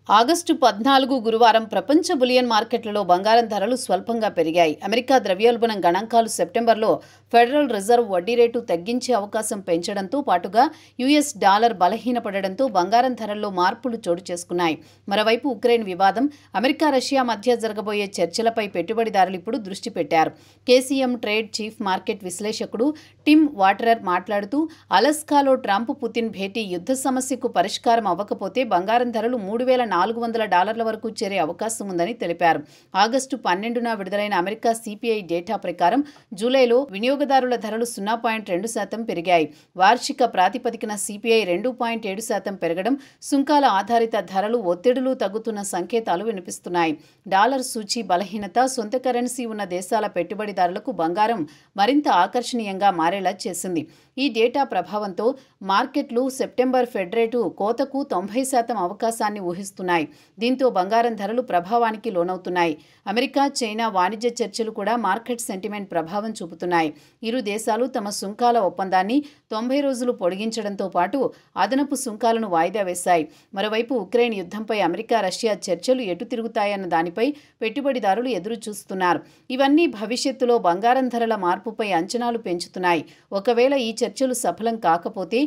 August 14 గురువారం ప్రపంచ bullion మార్కెట్లలో బంగారం ధరలు స్వల్పంగా పెరిగాయి. అమెరికా ద్రవ్యోల్బణం గణాంకాలు సెప్టెంబర్లో ఫెడరల్ రిజర్వ్ వడ్డీ రేటు తగ్గించే అవకాశం పెంచడంతో పాటుగా యుఎస్ డాలర్ బలహీనపడడంతో బంగారం ధరల్లో మార్పులు చోటు చేసుకున్నాయి. మరోవైపు ఉక్రెయిన్ వివాదం, అమెరికా రష్యా మధ్య జరగబోయే చర్చలపై పెట్టుబడిదారులు ఇప్పుడు దృష్టి పెట్టారు. కేసీఎం ట్రేడ్ చీఫ్ మార్కెట్ విశ్లేషకుడు టిమ్ వాటరర్ మాట్లాడుతూ, అలస్కాలో ట్రంప్ పుతిన్ భేటీ యుద్ధ సమస్యకు పరిష్కారం అవ్వకపోతే బంగారం ధరలు $3,400 వరకు చేరే అవకాశం ఉందని తెలిపారు. ఆగస్టు 12న విడుదలైన అమెరికా సిపిఐ డేటా ప్రకారం జూలైలో వినియోగదారుల ధరలు 0.2% పెరిగాయి. వార్షిక ప్రాతిపదికన సిపిఐ 2.7% పెరగడం, సుంకాల ఆధారిత ధరలు ఒత్తిడులు తగ్గుతున్న సంకేతాలు వినిపిస్తున్నాయి. డాలర్ సూచీ బలహీనత, సొంత కరెన్సీ ఉన్న దేశాల పెట్టుబడిదారులకు బంగారం మరింత ఆకర్షణీయంగా మారేలా చేసింది. ఈ డేటా ప్రభావంతో మార్కెట్లు సెప్టెంబర్ ఫెడ్ రేటు కోతకు 90% అవకాశాన్ని ఊహిస్తున్నాయి. దీంతో బంగారం ధరలు ప్రభావానికి లోనవుతున్నాయి. అమెరికా, చైనా వాణిజ్య చర్చలు కూడా మార్కెట్ సెంటిమెంట్ ప్రభావం చూపుతున్నాయి. ఇరు దేశాలు తమ సుంకాల ఒప్పందాన్ని 90 రోజులు పొడిగించడంతో పాటు అదనపు సుంకాలను వాయిదా వేశాయి. మరోవైపు ఉక్రెయిన్ యుద్ధంపై అమెరికా, రష్యా చర్చలు ఎటు తిరుగుతాయన్న దానిపై పెట్టుబడిదారులు ఎదురు చూస్తున్నారు. ఇవన్నీ భవిష్యత్తులో బంగారం ధరల మార్పుపై అంచనాలు పెంచుతున్నాయి. ఒకవేళ ఈ చర్చలు సఫలం కాకపోతే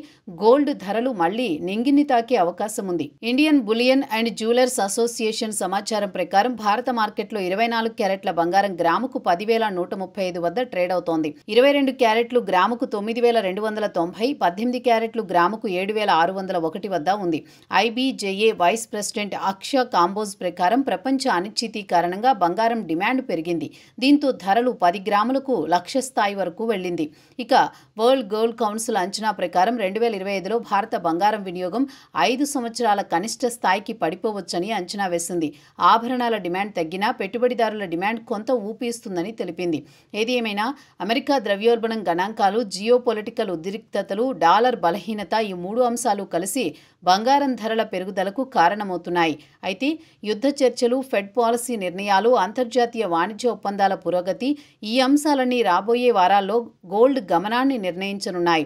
గోల్డ్ ధరలు మళ్లీ నింగిని తాకే అవకాశం ఉంది. Indian bullion and jewellers association సమాచారం ప్రకారం భారత మార్కెట్లో 24 క్యారెట్ల బంగారం గ్రాముకు 10,135 వద్ద ట్రేడ్ అవుతోంది. 22 క్యారెట్లు గ్రాముకు 9,290, 18 క్యారెట్లు గ్రాముకు 7,601 వద్ద ఉంది. ఐబీజేఏ వైస్ ప్రెసిడెంట్ అక్ష కాంబోజ్ ప్రకారం ప్రపంచ అనిశ్చితి కారణంగా బంగారం డిమాండ్ పెరిగింది. దీంతో ధరలు 10 గ్రాములకు లక్ష స్థాయి వరకు వెళ్లింది. ఇక వరల్డ్ గోల్డ్ కౌన్సిల్ అంచనా ప్రకారం 2025లో భారత బంగారం వినియోగం 5 సంవత్సరాల కనిష్ట స్థాయికి పడిపోవచ్చని అంచనా వేసింది. ఆభరణాల డిమాండ్ తగ్గినా పెట్టుబడిదారుల డిమాండ్ కొంత ఊపిస్తుందని తెలిపింది. ఏది ఏమైనా అమెరికా ద్రవ్యోల్బణం గణాంకాలు, జియోపొలిటికల్ ఉద్రిక్తతలు, డాలర్ బలహీనత ఈ 3 అంశాలు కలిసి బంగారం ధరల పెరుగుదలకు కారణమవుతున్నాయి. అయితే యుద్ధ చర్చలు, ఫెడ్ పాలసీ నిర్ణయాలు, అంతర్జాతీయ వాణిజ్య ఒప్పందాల పురోగతి ఈ అంశాలన్నీ రాబోయే వారాల్లో గోల్డ్ గమనాన్ని నిర్ణయించనున్నాయి.